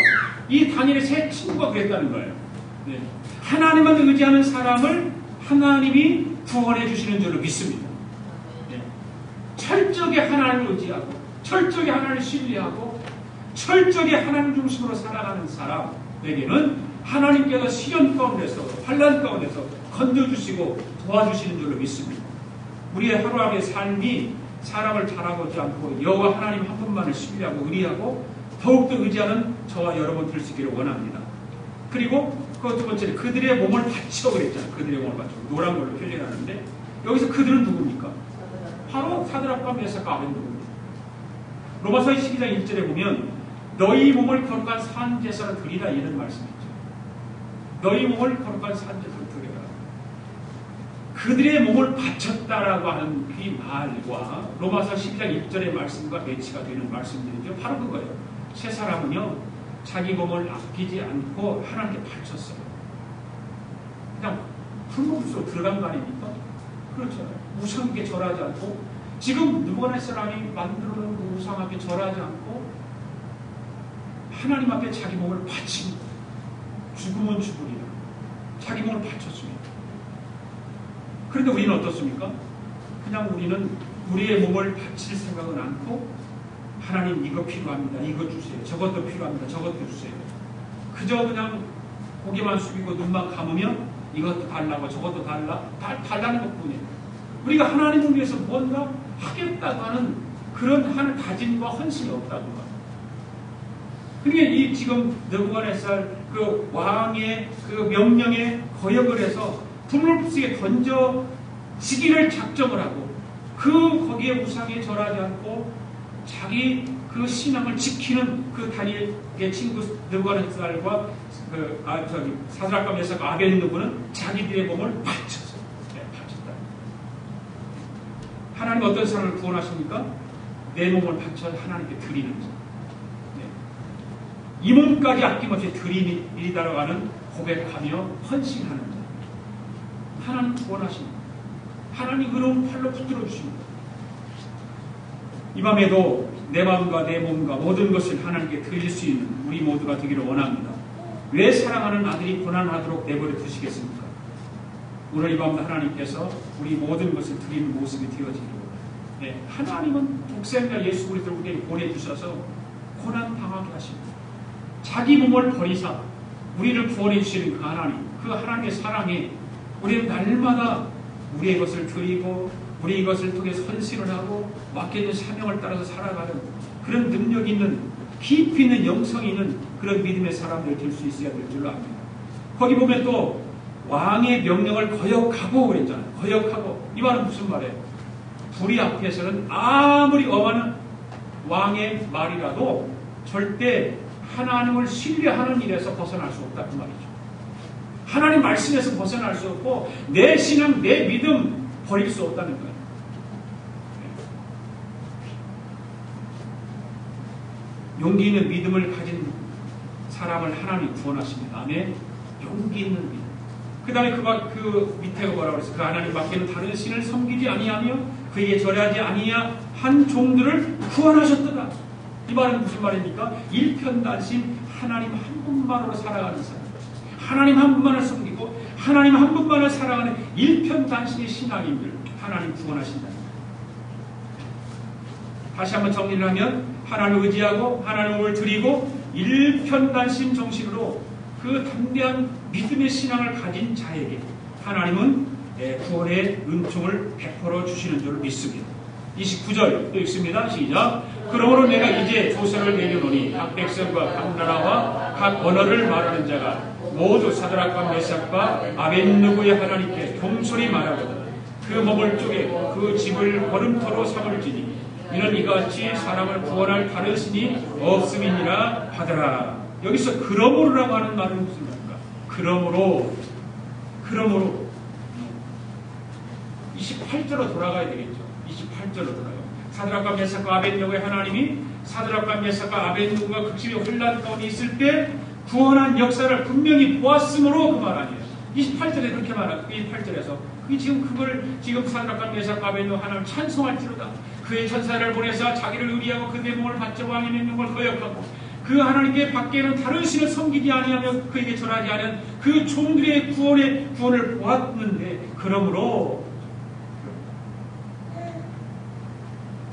이 다니엘의 세 친구가 그랬다는 거예요. 네. 하나님만 의지하는 사람을 하나님이 구원해 주시는 줄로 믿습니다. 네. 철저하게 하나님을 의지하고 철저하게 하나님을 신뢰하고 철저하게 하나님 중심으로 살아가는 사람에게는 하나님께서 시련 가운데서 환난 가운데서 건져주시고 도와주시는 줄로 믿습니다. 우리의 하루하루의 삶이 사람을 바라보지 않고 여호와 하나님 한 분만을 신뢰하고 의리하고 더욱더 의지하는 저와 여러분 될 수 있기를 원합니다. 그리고 그 두 번째는 그들의 몸을 바쳐 그랬잖아요. 그들의 몸을 바쳐. 노란 걸로 표현하는데 여기서 그들은 누굽니까? 바로 사드락과 메삭과 아벳느고입니다. 로마서 12장 1절에 보면 너희 몸을 거룩한 산제사로 드리라 이런 말씀이 있죠. 너희 몸을 거룩한 산제사로 드리라. 그들의 몸을 바쳤다라고 하는 그 말과 로마서 12장 1절의 말씀과 매치가 되는 말씀들이죠. 바로 그거예요. 세 사람은요. 자기 몸을 아끼지 않고 하나님께 바쳤어요. 그냥 풀무불로 들어간 거 아닙니까? 그렇죠. 우상에게 절하지 않고 지금 느부갓네살 사람이 만들어놓은 그 우상 앞에 절하지 않고 하나님 앞에 자기 몸을 바친 거예요. 죽으면 죽으리라. 자기 몸을 바쳤습니다. 그런데 우리는 어떻습니까? 그냥 우리는 우리의 몸을 바칠 생각은 않고 하나님 이거 필요합니다. 이거 주세요. 저것도 필요합니다. 저것도 주세요. 그저 그냥 고개만 숙이고 눈만 감으면 이것도 달라고 저것도 달라는 것뿐이에요. 우리가 하나님을 위해서 뭔가 하겠다고 하는 그런 다짐과 헌신이 없다는 것. 그러니까 이 지금 느부갓네살 그 왕의 그 명령에 거역을 해서 불물불속에 던져지기를 작정을 하고 그 거기에 우상에 절하지 않고 자기 그 신앙을 지키는 그 다니엘의 친구 느부갓네살과 사드락과 메삭 아벳느고는 자기들의 몸을 바쳤다. 하나님 어떤 사람을 구원하십니까? 내 몸을 바쳐 하나님께 드리는 것. 이 몸까지 아낌없이 드리다라고 하는 고백하며 헌신하는 것. 하나님 구원하십니다. 하나님 의로운 팔로 붙들어 주십니다. 이 밤에도 내 마음과 내 몸과 모든 것을 하나님께 드릴 수 있는 우리 모두가 되기를 원합니다. 왜 사랑하는 아들이 고난하도록 내버려 두시겠습니까? 오늘 이 밤도 하나님께서 우리 모든 것을 드리는 모습이 되어지기를. 네, 하나님은 독생자 예수 그리스도를 우리에게 보내주셔서 고난당하게 하십니다. 자기 몸을 버리사 우리를 구원해 주시는 그 하나님, 그 하나님의 사랑에 우리는 날마다 우리의 것을 드리고 우리의 것을 통해서 헌신을 하고 맡겨진 사명을 따라서 살아가는 그런 능력 있는 깊이 있는 영성이 있는 그런 믿음의 사람들 될 수 있어야 될 줄로 압니다. 거기 보면 또 왕의 명령을 거역하고 그랬잖아요. 거역하고. 이 말은 무슨 말이에요? 불의 앞에서는 아무리 엄하는 왕의 말이라도 절대 하나님을 신뢰하는 일에서 벗어날 수 없다 그 말이죠. 하나님 말씀에서 벗어날 수 없고 내 신앙, 내 믿음 버릴 수 없다는 거예요. 용기 있는 믿음을 가진 사람을 하나님이 구원하십니다. 아멘. 용기 있는 믿음. 그 다음에 그 밑에가 뭐라고 그랬어요? 그 하나님 밖에는 다른 신을 섬기지 아니하며 그에게 절하지 아니한 종들을 구원하셨도다. 이 말은 무슨 말입니까? 일편단심 하나님 한 분만으로 살아가는 사람. 하나님 한 분만을 섬기고 하나님 한 분만을 살아가는 일편단심의 신앙인들 하나님 구원하신다. 다시 한번 정리를 하면 하나님을 의지하고 하나님을 드리고 일편단심 정신으로 그 담대한 믿음의 신앙을 가진 자에게 하나님은 구원의 은총을 베풀어 주시는 줄 믿습니다. 29절 또 읽습니다. 시작. 그러므로 내가 이제 조서를 내려놓으니 각 백성과 각 나라와 각 언어를 말하는 자가 모두 사드락과 메삭과 아벳느고의 하나님께 경솔히 말하거든 그 몸을 쪼개 그 집을 걸음터로 삼을지니 이는 이같이 사람을 구원할 다른 신이 없음이니라 하더라. 여기서 그러므로라고 하는 말은 무슨 말입니까? 그러므로 28절로 돌아가야 되겠죠. 28절로 돌아가요. 사드락과 메삭과 아벳느고의 하나님이 사드락과 메삭과 아벳느고가 극심히 혼란 가운데 있을 때 구원한 역사를 분명히 보았으므로 그 말 아니에요. 28절에 그렇게 말하고 28절에서 그걸 지금 사드락과 메삭과 아벳느고 하나님을 찬송할지로다. 그의 천사를 보내서 자기를 의리하고 그의 몸을 받자 왕의 명령을 거역하고 그 하나님께 밖에는 다른 신을 섬기지 아니하며 그에게 절하지 않은 그 종들의 구원을 보았는데 그러므로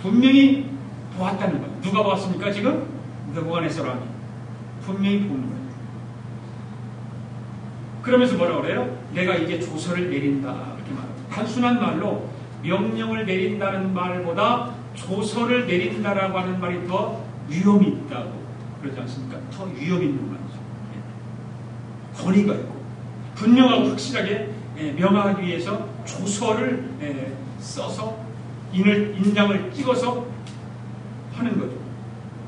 분명히 보았다는 거예요. 누가 보았습니까? 지금 느부갓네살 왕이 분명히 보는 거예요. 그러면서 뭐라고 그래요? 내가 이제 조서를 내린다 이렇게 말합니다. 단순한 말로 명령을 내린다는 말보다 조서를 내린다라고 하는 말이 더 위험이 있다고 그러지 않습니까? 더 위험 있는 말이죠. 권위가 있고 분명하고 확실하게 명하기 위해서 조서를 써서 인장을 찍어서 하는 거죠.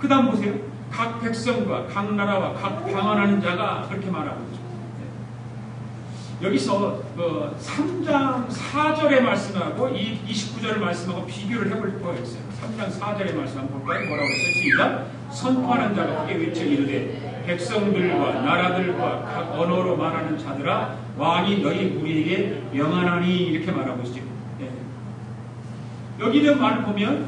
그 다음 보세요. 각 백성과 각 나라와 각 방언하는 자가 그렇게 말하고 있죠. 여기서 3장 4절의 말씀하고 이 29절의 말씀하고 비교를 해볼 거가 있어요. 3장 4절의 말씀 한번 볼까요? 뭐라고 했어요? 시작. 선포하는 자가 크게 외쳐 이르되 백성들과 나라들과 각 언어로 말하는 자들아 왕이 너희 우리에게 명하나니 이렇게 말하고 있죠. 여기 있는 말을 보면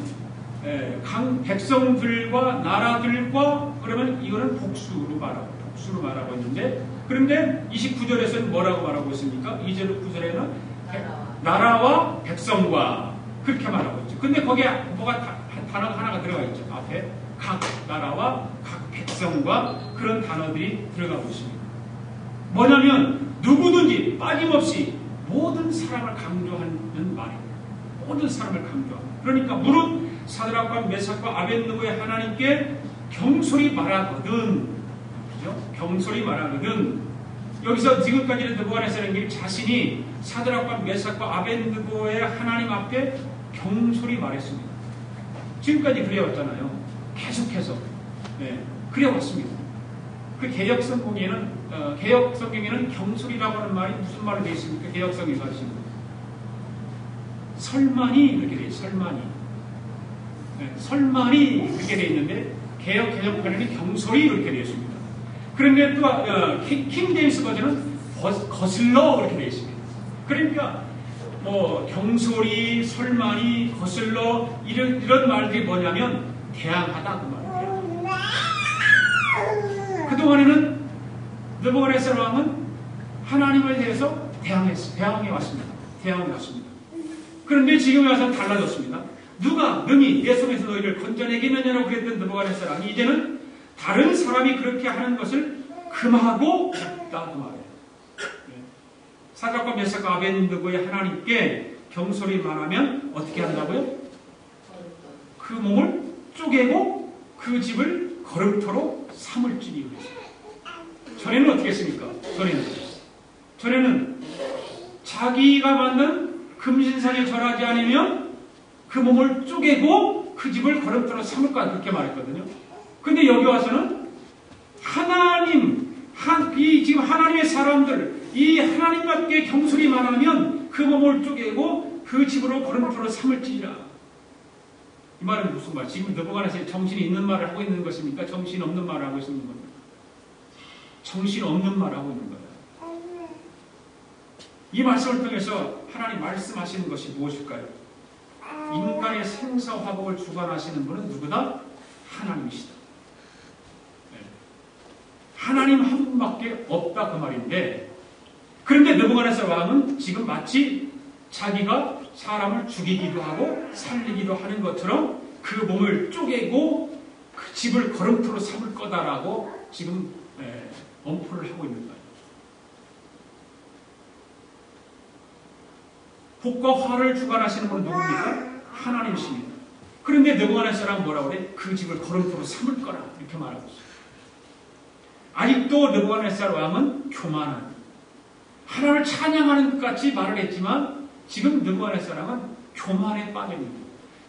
각 백성들과 나라들과 그러면 이거는 복수로 말하고 있는데 그런데 29절에서는 뭐라고 말하고 있습니까? 2절 9절에는 나라와 백성과 그렇게 말하고 있죠. 근데 거기에 뭐가 단어가 하나가 들어가 있죠. 앞에 각 나라와 각 백성과 그런 단어들이 들어가고 있습니다. 뭐냐면 누구든지 빠짐없이 모든 사람을 강조하는 말입니다. 모든 사람을 강조합니다. 그러니까 무릇 사드락과 메삭과 아벳느고의 하나님께 경솔히 말하거든. 그죠? 경솔히 말하거든. 여기서 지금까지는 느부갓네살이 자신이 사드락과 메삭과 아벤느고의 하나님 앞에 경솔히 말했습니다. 지금까지 그래왔잖아요. 계속해서. 네, 그래왔습니다. 그 개역 성경에는 경솔이라고 하는 말이 무슨 말로 되어 있습니까? 개역 성경에 가시면 설만이 이렇게 되어 있어요. 설만이. 네, 설만이 이렇게 되어 있는데 개역 개정판에는 경솔이 이렇게 되어 있습니다. 그런데 또 킹 제임스 버전은 거슬러 그렇게 되어 있습니다. 그러니까 뭐 경솔이, 설만이, 거슬러 이런 말들이 뭐냐면 대항하다 그 말이에요. 그동안에는 느부갓네살 왕은 하나님에 대해서 대항해 왔습니다. 그런데 지금 와서 달라졌습니다. 누가 능히 내 손에서 너희를 건져내겠느냐고 그랬던 느부갓네살 왕이 이제는 다른 사람이 그렇게 하는 것을 금하고 있다 그 말이에요. 사드락과 메삭과 아벤느고의 하나님께 경솔히 말하면 어떻게 한다고요? 그 몸을 쪼개고 그 집을 거름터로 삼을지니 그랬어요. 전에는 어떻게 했습니까? 전에는 자기가 만든 금신상에 절하지 않으면 그 몸을 쪼개고 그 집을 거름터로 삼을 거야 그렇게 말했거든요. 근데 여기 와서는 지금 하나님의 사람들, 이 하나님과 함께 경솔히 말하면 그 몸을 쪼개고 그 집으로 거름터로 삼을지니라. 이 말은 무슨 말? 지금 느부갓네살이 정신이 있는 말을 하고 있는 것입니까? 정신 없는 말을 하고 있는 겁니까? 정신 없는 말을 하고 있는 거예요. 이 말씀을 통해서 하나님 말씀하시는 것이 무엇일까요? 인간의 생사화복을 주관하시는 분은 누구다? 하나님이시다. 하나님 한 분밖에 없다 그 말인데, 그런데 느부갓네살 왕은 지금 마치 자기가 사람을 죽이기도 하고 살리기도 하는 것처럼 그 몸을 쪼개고 그 집을 거름터로 삼을 거다라고 지금 엄포를 하고 있는 거예요. 복과 화를 주관하시는 분은 누굽니까? 하나님이십니다. 그런데 느부갓네살 왕은 뭐라고 그래? 그 집을 거름터로 삼을 거라 이렇게 말하고 있어요. 아직도 느부갓네살 왕은 교만한, 하나님을 찬양하는 것 같이 말을 했지만 지금 느부갓네살 왕은 교만에 빠져 있는 거예요.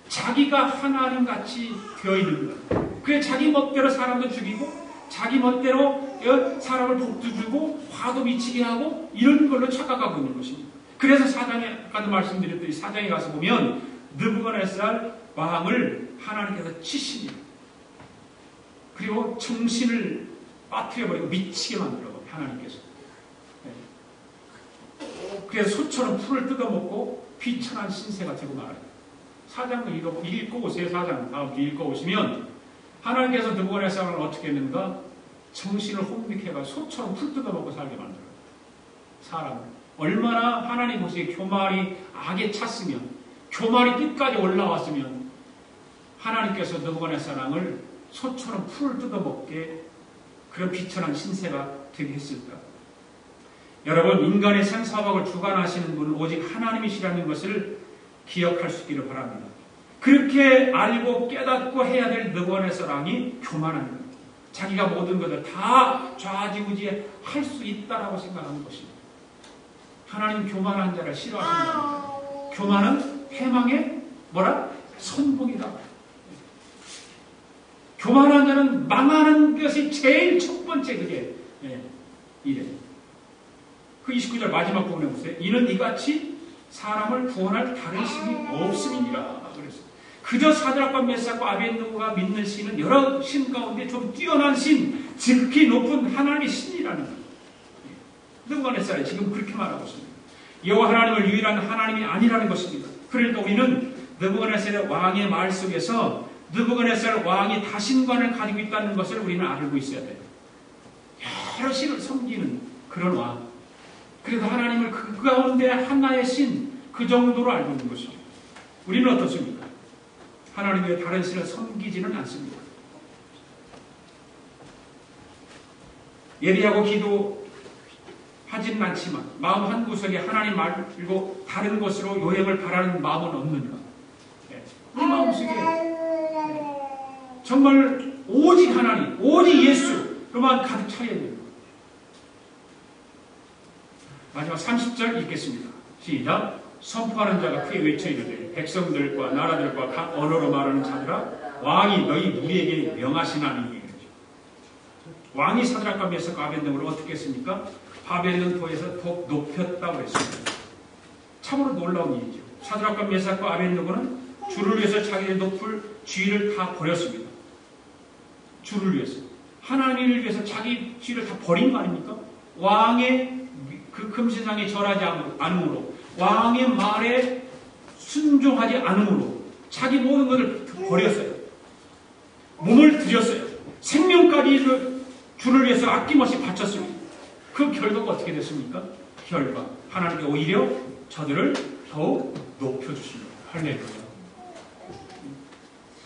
자기가 하나님같이 되어 있는 거예요. 그래서 자기 멋대로 사람도 죽이고 자기 멋대로 사람을 복도 주고 화도 미치게 하고 이런 걸로 착각하고 있는 것입니다. 그래서 사장에, 아까도 말씀드렸더니 사장에 가서 보면 느부갓네살 왕을 하나님께서 치십니다. 그리고 정신을 빠뜨려버리고 미치게 만들어버려요. 하나님께서. 그래서 소처럼 풀을 뜯어먹고 비천한 신세가 되고 말아요. 사장을 읽고 오세요. 사장 다음 주에 읽고 오시면 하나님께서 느부갓네살 왕을 어떻게 했는가? 정신을 혼미케가 소처럼 풀 뜯어먹고 살게 만들어요. 사람을. 얼마나 하나님 보시기에 교만이 악에 찼으면, 교만이 끝까지 올라왔으면 하나님께서 느부갓네살 왕을 소처럼 풀을 뜯어먹게 그런 비천한 신세가 되게 했을까? 여러분, 인간의 생사화복을 주관하시는 분은 오직 하나님이시라는 것을 기억할 수 있기를 바랍니다. 그렇게 알고 깨닫고 해야 될 느부갓네살 왕이 교만한 거예요. 자기가 모든 것을 다 좌지우지 할 수 있다라고 생각하는 것입니다. 하나님 교만한 자를 싫어하신다. 교만은 패망의 선봉이다. 교만한 자는 망하는 것이 제일 첫 번째 그게 이래. 그 29절 마지막 부분에 보세요. 이는 이같이 사람을 구원할 다른 신이 없음이니라 그랬어요. 그저 사드락과 메삭과 아벤느고가 믿는 신은 여러 신 가운데 좀 뛰어난 신, 지극히 높은 하나님의 신이라는 거예요. 느부갓네살이 지금 그렇게 말하고 있습니다. 여호와 하나님을 유일한 하나님이 아니라는 것입니다. 그러니까 우리는 느부갓네살 왕의 말 속에서 느부갓네살 왕이 다신관을 가지고 있다는 것을 우리는 알고 있어야 돼요. 여러 신을 섬기는 그런 왕. 그래서 하나님을 그 가운데 하나의 신, 그 정도로 알고 있는 것입니다. 우리는 어떻습니까? 하나님 외에 다른 신을 섬기지는 않습니다. 예배하고 기도하지는 않지만 마음 한구석에 하나님 말고 다른 것으로 요행을 바라는 마음은 없는가? 이 마음속에 정말 오직 하나님, 오직 예수로만 가득 차야 되는 거예요. 마지막 30절 읽겠습니다. 시작. 선포하는 자가 크게 외쳐 이르되 백성들과 나라들과 각 언어로 말하는 자들아 왕이 너희 무리에게 명하시나니. 왕이 사드락과 메삭과 아벳네고를 어떻게 했습니까? 바벨론 도에서 더욱 높였다고 했습니다. 참으로 놀라운 일이죠. 사드락과 메삭과 아벳네고는 주를 위해서 자기의 높을 지위를 다 버렸습니다. 주를 위해서. 하나님을 위해서 자기 지위를 다 버린 거 아닙니까? 왕의 그 금신상에 절하지 않음으로, 왕의 말에 순종하지 않음으로 자기 모든 것을 버렸어요. 몸을 들였어요. 생명까지 주를 위해서 아낌없이 바쳤습니다. 그 결과가 어떻게 됐습니까? 결과 하나님께 오히려 저들을 더욱 높여주십니다. 할렐루야.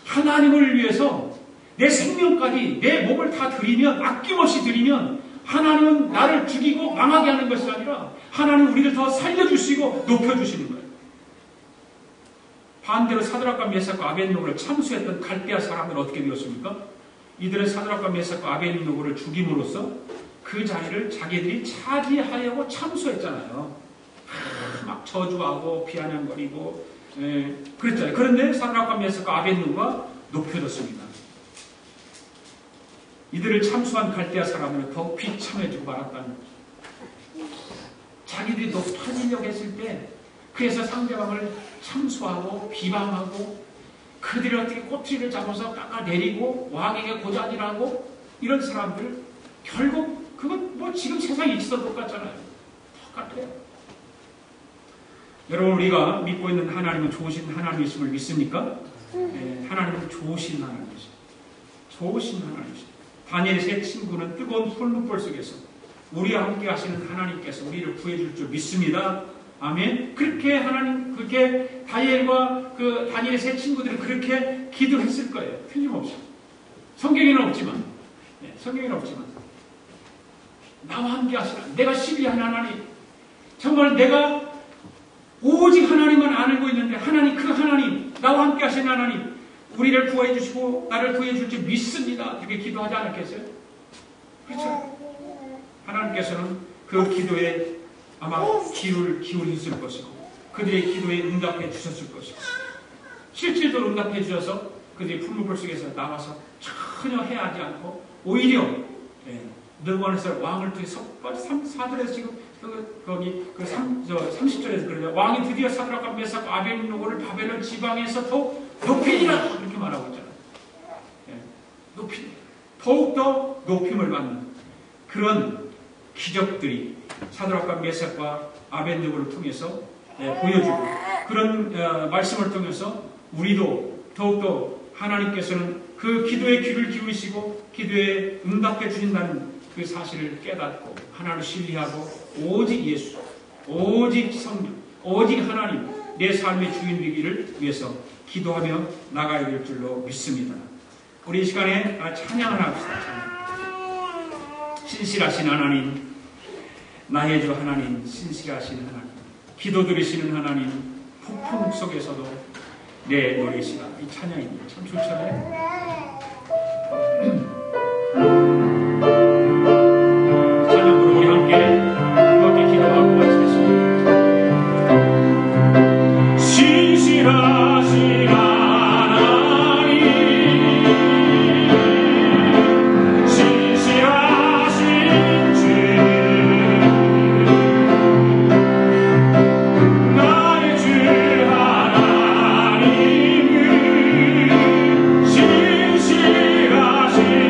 하나님을 위해서 내 생명까지 내 몸을 다 드리면, 아낌없이 드리면 하나님은 나를 죽이고 망하게 하는 것이 아니라 하나님은 우리를 더 살려주시고 높여주시는 거예요. 반대로 사드락과 메삭과 아벳네고를 참수했던 갈대아 사람들은 어떻게 되었습니까? 이들은 사드락과 메삭과 아벳네고를 죽임으로써 그 자리를 자기들이 차지하려고 참수했잖아요. 막 저주하고 비아냥거리고 그랬잖아요. 그런데 사드락과 메삭과 아벳네고가 높여졌습니다. 이들을 참수한 갈대아 사람은 더 비참해지고 말았다는 거죠. 자기들이 높아지려고 했을 때 그래서 상대방을 참수하고 비방하고 그들이 어떻게 꼬투리를 잡아서 깎아내리고 왕에게 고자질하고 이런 사람들 결국 그건 뭐 지금 세상에 있어도 똑같잖아요. 똑같아요. 여러분 우리가 믿고 있는 하나님은 좋으신 하나님이심을 믿습니까? 네, 하나님은 좋으신 하나님이십니다. 좋으신 하나님이십니다. 다니엘의 세 친구는 뜨거운 풀무불 속에서 우리와 함께 하시는 하나님께서 우리를 구해줄 줄 믿습니다. 아멘. 그렇게 다니엘과 그 다니엘의 세 친구들은 그렇게 기도했을 거예요. 틀림없이. 성경에는 없지만, 나와 함께 하시라. 내가 신뢰하는 하나님. 정말 내가 오직 하나님만 알고 있는데 그 하나님, 나와 함께 하시는 하나님, 우리를 구해 주시고 나를 구해 줄 줄 믿습니다. 이렇게 기도하지 않았겠어요? 그렇죠. 하나님께서는 그 기도에 아마 귀를 기울이셨을 것이고 그들의 기도에 응답해 주셨을 것이고 실질적으로 응답해 주셔서 그들이 풀무불 속에서 나와서 전혀 해하지 않고 오히려 느부갓네살 왕을 통해서 4절에서 지금 거기 30절에서 그러죠. 왕이 드디어 사드락과 메삭과 아벳네고를 바벨론 지방에서 더욱 높이니라 이렇게 말하고 있잖아요. 더욱더 높임을 받는 그런 기적들이 사드락과 메삭과 아벳네고를 통해서 보여주고 그런 말씀을 통해서 우리도 더욱더 하나님께서는 그 기도에 귀를 기울이시고 기도에 응답해 주신다는 그 사실을 깨닫고 하나님을 신뢰하고 오직 예수, 오직 성령, 오직 하나님 내 삶의 주인 되기를 위해서 기도하며 나가야 될 줄로 믿습니다. 우리 이 시간에 찬양을 합시다. 찬양. 신실하신 하나님, 나의 주 하나님, 신실하신 하나님, 기도 들으시는 하나님, 폭풍 속에서도 내 노래시다. 이 찬양입니다. 참 좋잖아요. 찬양으로 우리 함께 기도하고 마치겠습니다. 신실하신 신실하신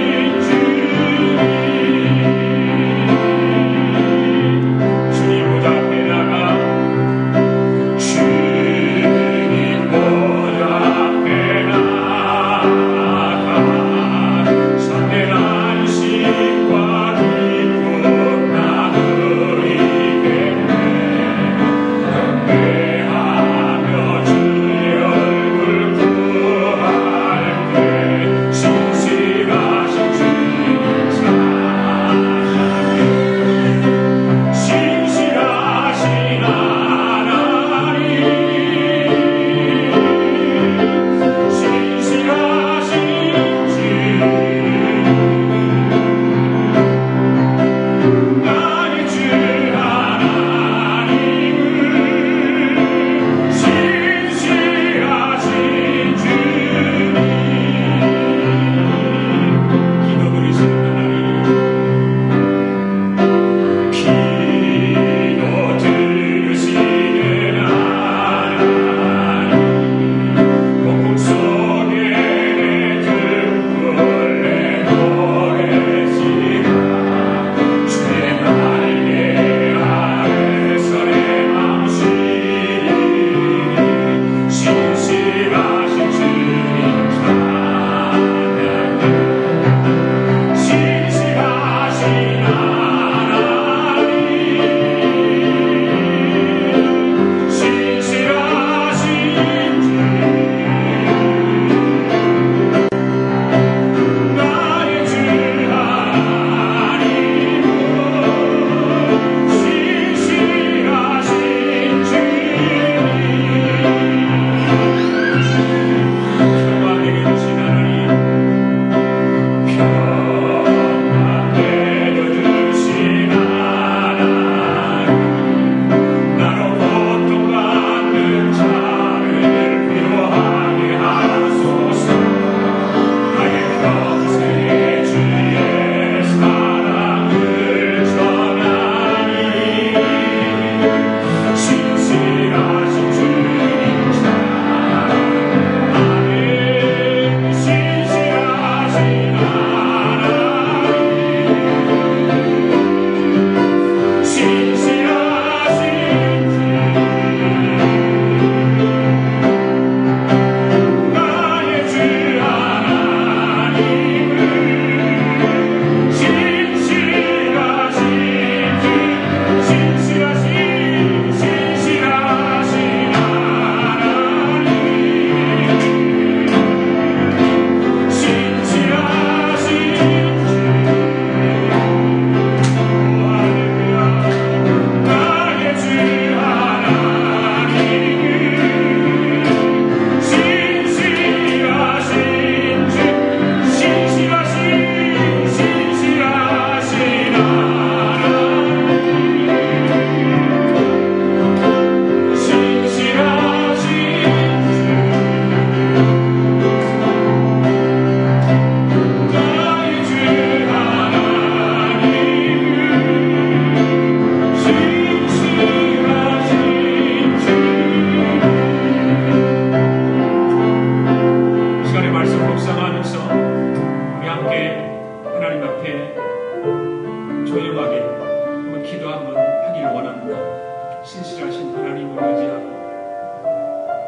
하나님을 의지하고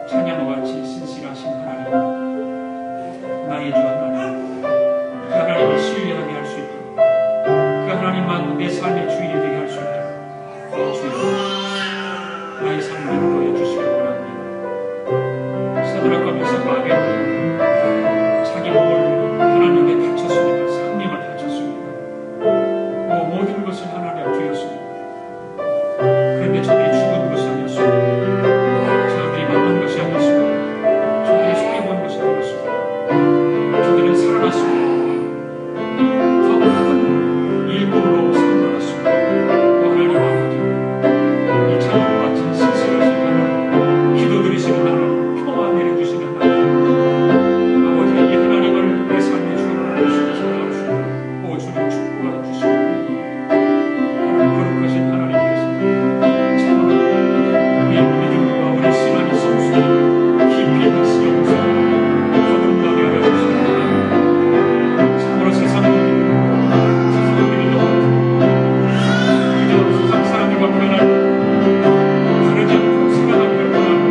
찬양과 같이 신실하신 하나님, 나의 주 하나님, 그 하나님을 신뢰하게 할 수 있도록, 그 하나님만 내 삶의 주인이 되게 할 수 있도록 주여 나의 삶을 보여주시기 원합니다. 사드락과 메삭 바벨은 자기 몸을 하나님께 바쳤습니다. 생명을 바쳤습니다. 모든 것을 하나님 드렸습니다. 그런데 저들이 죽은 것이 아니었습니다. 저들이 망한 것이 아니었습니다. 저들이 손해본 것이 아니었습니다. 저들은 살아났습니다. 더 큰 일꾼으로 살아났습니다. 하나님 아버지, 이 찬양과 같은 신실하신 하나님, 기도 들으시는 하나님, 평화 내려주시는 하나님, 아버지, 이 하나님을 내 삶의 주인으로 모시고 살아가시고 주님 축복하여 주시고 하나님 거룩하신 하나님께서 참으로 우리의 믿음과 우리 신앙의 성수를 깊이 있는 영성으로 거듭나게 하여 주시는 하나님, 참으로 세상을 믿는 그저 세상 사람들과 변한 다르지 않고 생각하기를 원하는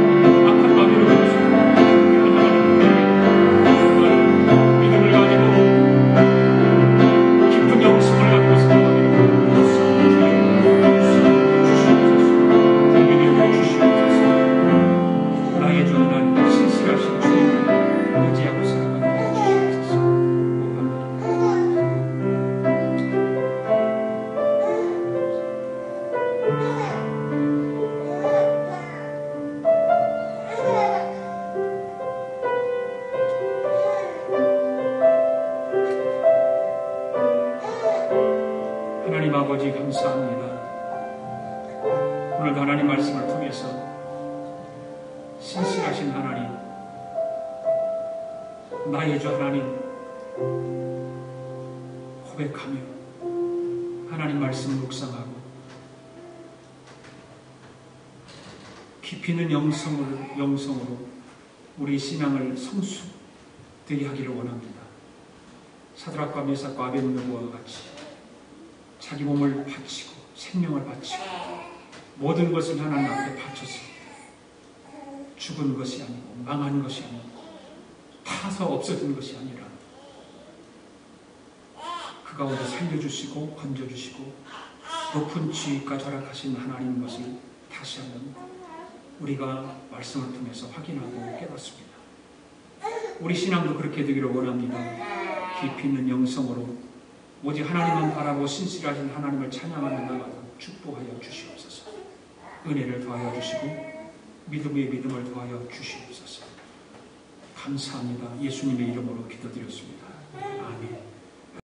악한 마음으로 그리스도 하나님 믿음을 가지고 깊은 영성을 갖고 살아가기를 주시옵소서. 나의 주 하나님, 신실하신 주님을 의지하고 살아가게 주시옵소서. 하나님 아버지 감사합니다. 오늘도 하나님 말씀을 통해서 신실하신 하나님, 나의 주 하나님 고백하며 하나님 말씀을 묵상하고 깊이 있는 영성으로 우리 신앙을 성수되게 하기를 원합니다. 사드락과 메삭과 아벳느고와 같이 자기 몸을 바치고 생명을 바치고 모든 것을 하나님 앞에 바쳤습니다. 죽은 것이 아니고 망한 것이 아니고 타서 없어진 것이 아니라 그 가운데 살려주시고 건져주시고 높은 지위까지 허락하신 하나님 것을 다시 한번 우리가 말씀을 통해서 확인하고 깨닫습니다. 우리 신앙도 그렇게 되기를 원합니다. 깊이 있는 영성으로 오직 하나님만 바라고 신실하신 하나님을 찬양하는 나가도 축복하여 주시옵소서. 은혜를 더하여 주시고 믿음의 믿음을 더하여 주시옵소서. 감사합니다. 예수님의 이름으로 기도드렸습니다. 아멘.